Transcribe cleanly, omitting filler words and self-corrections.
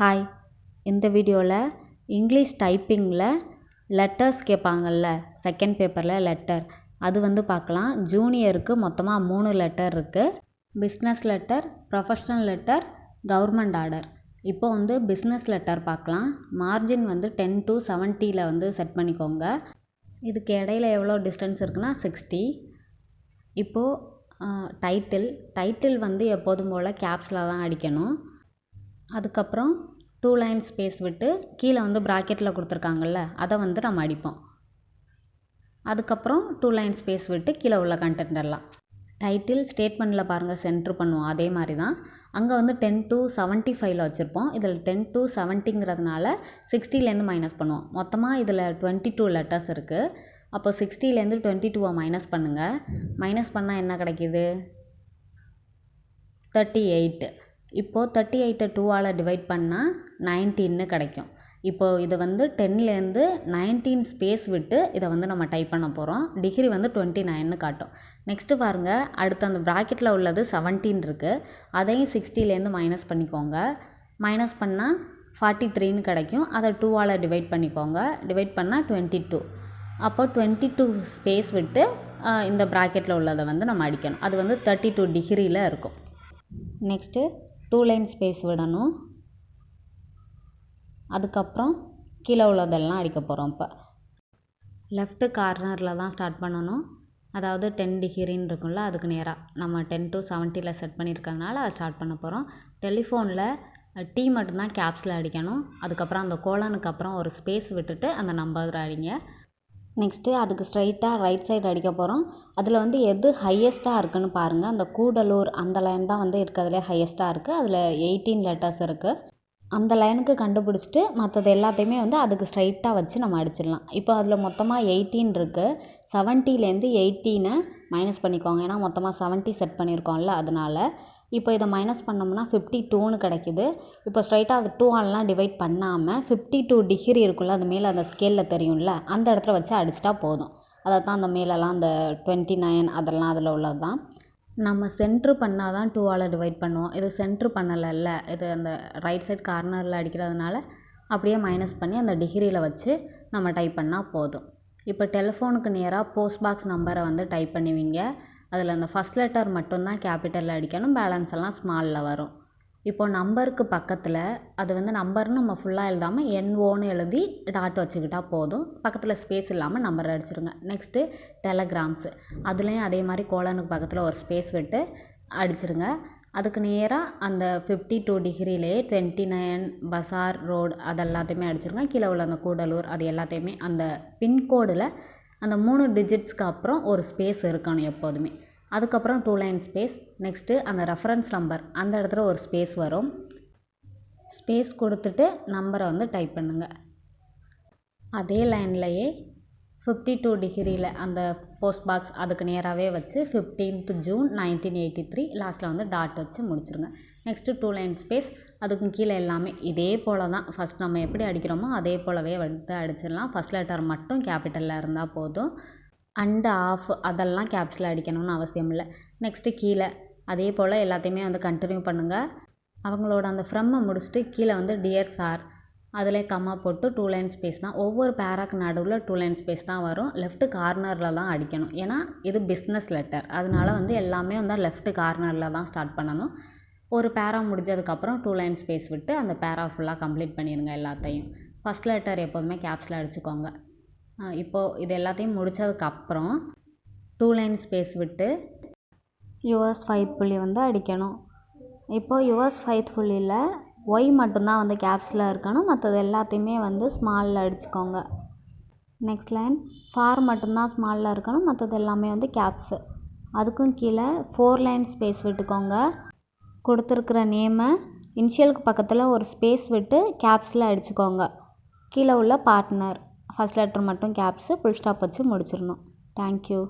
Hi, இந்த வீடியோவில் English டைப்பிங்கில் letters கேட்பாங்கள்ல, second பேப்பரில் லெட்டர் அது வந்து பார்க்கலாம். ஜூனியருக்கு மொத்தமாக 3 லெட்டர் இருக்குது. Business letter, professional letter, government order. இப்போ வந்து பிஸ்னஸ் லெட்டர் பார்க்கலாம். மார்ஜின் வந்து 10 to 70 வந்து செட் பண்ணிக்கோங்க. இதுக்கு இடையில எவ்வளோ டிஸ்டன்ஸ் இருக்குன்னா 60. இப்போது டைட்டில் வந்து எப்போதும் போல் கேப்ஸில் தான் அடிக்கணும். அதுக்கப்புறம் 2 லைன் ஸ்பேஸ் விட்டு கீழே வந்து ப்ராக்கெட்டில் கொடுத்துருக்காங்கல்ல, அதை வந்து நம்ம அடிப்போம். அதுக்கப்புறம் 2 லைன் ஸ்பேஸ் விட்டு கீழே உள்ள கண்டென்ட் எல்லாம். டைட்டில் ஸ்டேட்மெண்ட்டில் பாருங்கள் சென்ட்ரு பண்ணுவோம், அதே மாதிரி தான். அங்கே வந்து 10 to 75 வச்சுருப்போம். இதில் 10 to 70ங்கிறதுனால 60லேருந்து மைனஸ் பண்ணுவோம். மொத்தமாக இதில் 22 லெட்டர்ஸ் இருக்குது. அப்போ 60லேருந்து 22 மைனஸ் பண்ணுங்கள். மைனஸ் பண்ணால் என்ன கிடைக்கிது? 38. இப்போது 38 2ஆல் டிவைட் பண்ணால் 19 கிடைக்கும். இப்போது இதை வந்து 10லேருந்து 19 ஸ்பேஸ் விட்டு இதை வந்து நம்ம டைப் பண்ண போகிறோம். டிகிரி வந்து 29 காட்டும். நெக்ஸ்ட்டு பாருங்கள், அடுத்து அந்த ப்ராக்கெட்டில் உள்ளது 17 இருக்குது. அதையும் 60லேருந்து மைனஸ் பண்ணிக்கோங்க. மைனஸ் பண்ணால் 43 கிடைக்கும். அதை 2ஆல் டிவைட் பண்ணிக்கோங்க. டிவைட் பண்ணால் 22. அப்போ 22 ஸ்பேஸ் விட்டு இந்த ப்ராக்கெட்டில் உள்ளதை வந்து நம்ம அடிக்கணும். அது வந்து 32 டிகிரியில் இருக்கும். நெக்ஸ்ட்டு 2 லைன் ஸ்பேஸ் விடணும். அதுக்கப்புறம் கீழே உள்ளதெல்லாம் அடிக்க போகிறோம். இப்போ லெஃப்ட்டு கார்னரில் தான் ஸ்டார்ட் பண்ணணும். அதாவது 10 டிகிரின்னு இருக்கும்ல, அதுக்கு நேராக நம்ம 10 to 70 செட் பண்ணியிருக்கிறதுனால அதை ஸ்டார்ட் பண்ண போகிறோம். டெலிஃபோனில் டி மட்டும்தான் கேப்ஸில் அடிக்கணும். அதுக்கப்புறம் அந்த கோலனுக்கு அப்புறம் ஒரு ஸ்பேஸ் விட்டுட்டு அந்த நம்பர் அடிங்க. நெக்ஸ்ட்டு அதுக்கு ஸ்ட்ரைட்டாக ரைட் சைடு அடிக்க போகிறோம். அதில் வந்து எது ஹையஸ்ட்டாக இருக்குதுன்னு பாருங்கள். அந்த கூடலூர் அந்த லைன் தான் வந்து இருக்கிறதுலே ஹையஸ்ட்டாக இருக்குது. அதில் 18 லெட்டர்ஸ் இருக்குது. அந்த லைனுக்கு கண்டுபிடிச்சிட்டு மற்றது எல்லாத்தையுமே வந்து அதுக்கு ஸ்ட்ரைட்டாக வச்சு நம்ம அடிச்சிடலாம். இப்போ அதில் மொத்தமாக 18 இருக்குது. 70லேருந்து 18 மைனஸ் பண்ணிக்கோங்க. ஏன்னா மொத்தமாக 70 செட் பண்ணியிருக்கோம்ல, அதனால். இப்போ இதை மைனஸ் பண்ணோம்னா 52ன்னு கிடைக்கிது. இப்போ ஸ்ட்ரைட்டாக அது 2ஆல்லாம் டிவைட் பண்ணாமல் 52 டிகிரி இருக்குல்ல, அது மேலே அந்த ஸ்கேலில் தெரியும்ல, அந்த இடத்துல வச்சு அடிச்சிட்டா போதும். அதை தான் அந்த மேலெல்லாம் அந்த 29 அதெல்லாம் அதில் உள்ளது தான். நம்ம சென்ட்ரு பண்ணால் தான் 2ஆல் டிவைட் பண்ணுவோம். இது சென்ட்ரு பண்ணலைல்ல, இது அந்த ரைட் சைட் கார்னரில் அடிக்கிறதுனால அப்படியே மைனஸ் பண்ணி அந்த டிகிரியில் வச்சு நம்ம டைப் பண்ணால் போதும். இப்போ டெலிஃபோனுக்கு நேராக போஸ்ட் பாக்ஸ் நம்பரை வந்து டைப் பண்ணுவீங்க. அதில் அந்த ஃபஸ்ட் லெட்டர் மட்டும்தான் கேபிட்டலில் அடிக்கணும், பேலன்ஸ் எல்லாம் ஸ்மாலில் வரும். இப்போ நம்பருக்கு பக்கத்தில் அது வந்து நம்பர்னு நம்ம ஃபுல்லாக எழுதாமல் NOன்னு எழுதி டாட் வச்சுக்கிட்டால் போதும். பக்கத்தில் ஸ்பேஸ் இல்லாமல் நம்பர் அடிச்சிருங்க. நெக்ஸ்ட்டு டெலகிராம்ஸு, அதுலேயும் அதே மாதிரி கோலனுக்கு பக்கத்தில் ஒரு ஸ்பேஸ் விட்டு அடிச்சிருங்க. அதுக்கு நேராக அந்த 52 டிகிரிலே 29 பசார் ரோடு அது எல்லாத்தையுமே அடிச்சிருங்க. கீழே உள்ள அந்த கூடலூர் அது எல்லாத்தையுமே அந்த பின்கோடில் அந்த 3 டிஜிட்ஸ்க்கு அப்புறம் ஒரு ஸ்பேஸ் இருக்கணும் எப்போதுமே. அதுக்கப்புறம் 2 லைன் ஸ்பேஸ். நெக்ஸ்ட்டு அந்த ரெஃபரன்ஸ் நம்பர் அந்த இடத்துல ஒரு ஸ்பேஸ் வரும். ஸ்பேஸ் கொடுத்துட்டு நம்பரை வந்து டைப் பண்ணுங்கள். அதே லைன்லையே 52 டிகிரியில் அந்த போஸ்ட் பாக்ஸ் அதுக்கு நேராகவே வச்சு 15th June 1983 லாஸ்ட்டில் வந்து டாட் வச்சு முடிச்சிருங்க. Next 2 line space. அதுக்கும் கீழே எல்லாமே இதே போல் தான். ஃபஸ்ட் நம்ம எப்படி அடிக்கிறோமோ அதே போலவே வந்து அடிச்சிடலாம். ஃபஸ்ட் லெட்டர் மட்டும் கேபிட்டலில் இருந்தால் போதும். அண்டு ஆஃப் அதெல்லாம் கேப்ஸில் அடிக்கணும்னு அவசியம் இல்லை. நெக்ஸ்ட்டு கீழே அதே போல் எல்லாத்தையுமே வந்து கண்டினியூ பண்ணுங்கள். அவங்களோட அந்த ஃப்ரம்மை முடிச்சுட்டு கீழே வந்து டியர் சார் அதில் கம்மா போட்டு 2 லைன் ஸ்பேஸ் தான். ஒவ்வொரு பேராக்கு நடுவில் 2 லைன் ஸ்பேஸ் தான் வரும். லெஃப்ட்டு கார்னரில் தான் அடிக்கணும். ஏன்னா இது பிஸ்னஸ் லெட்டர், அதனால வந்து எல்லாமே வந்து லெஃப்ட்டு கார்னரில் தான் ஸ்டார்ட் பண்ணணும். ஒரு பேரா முடிஞ்சதுக்கப்புறம் 2 லைன் ஸ்பேஸ் விட்டு அந்த பேரா ஃபுல்லாக கம்ப்ளீட் பண்ணிடுங்க எல்லாத்தையும். ஃபஸ்ட் லெட்டர் எப்போதுமே கேப்ஸில் அடிச்சுக்கோங்க. இப்போது இது எல்லாத்தையும் முடித்ததுக்கப்புறம் 2 லைன் ஸ்பேஸ் விட்டு யுவர்ஸ் ஃபைத்ஃபுல்லி வந்து அடிக்கணும். இப்போது யுவர்ஸ் ஃபைத்ஃபுல்லியில் ஒய் மட்டும்தான் வந்து கேப்ஸில் இருக்கணும், மற்றது எல்லாத்தையுமே வந்து ஸ்மாலில் அடிச்சுக்கோங்க. நெக்ஸ்ட் லைன் ஃபார் மட்டும்தான் ஸ்மாலில் இருக்கணும், மற்றது எல்லாமே வந்து கேப்ஸு. அதுக்கும் கீழே 4 லைன் ஸ்பேஸ் விட்டுக்கோங்க. கொடுத்துருக்குற நேமை இனிஷியலுக்கு பக்கத்தில் ஒரு ஸ்பேஸ் விட்டு கேப்ஸில் அடிச்சுக்கோங்க. கீழே உள்ள பார்ட்னர் ஃபஸ்ட் லெட்டர் மட்டும் கேப்ஸு, ஃபுல் ஸ்டாப் வச்சு முடிச்சிடணும். தேங்க்யூ.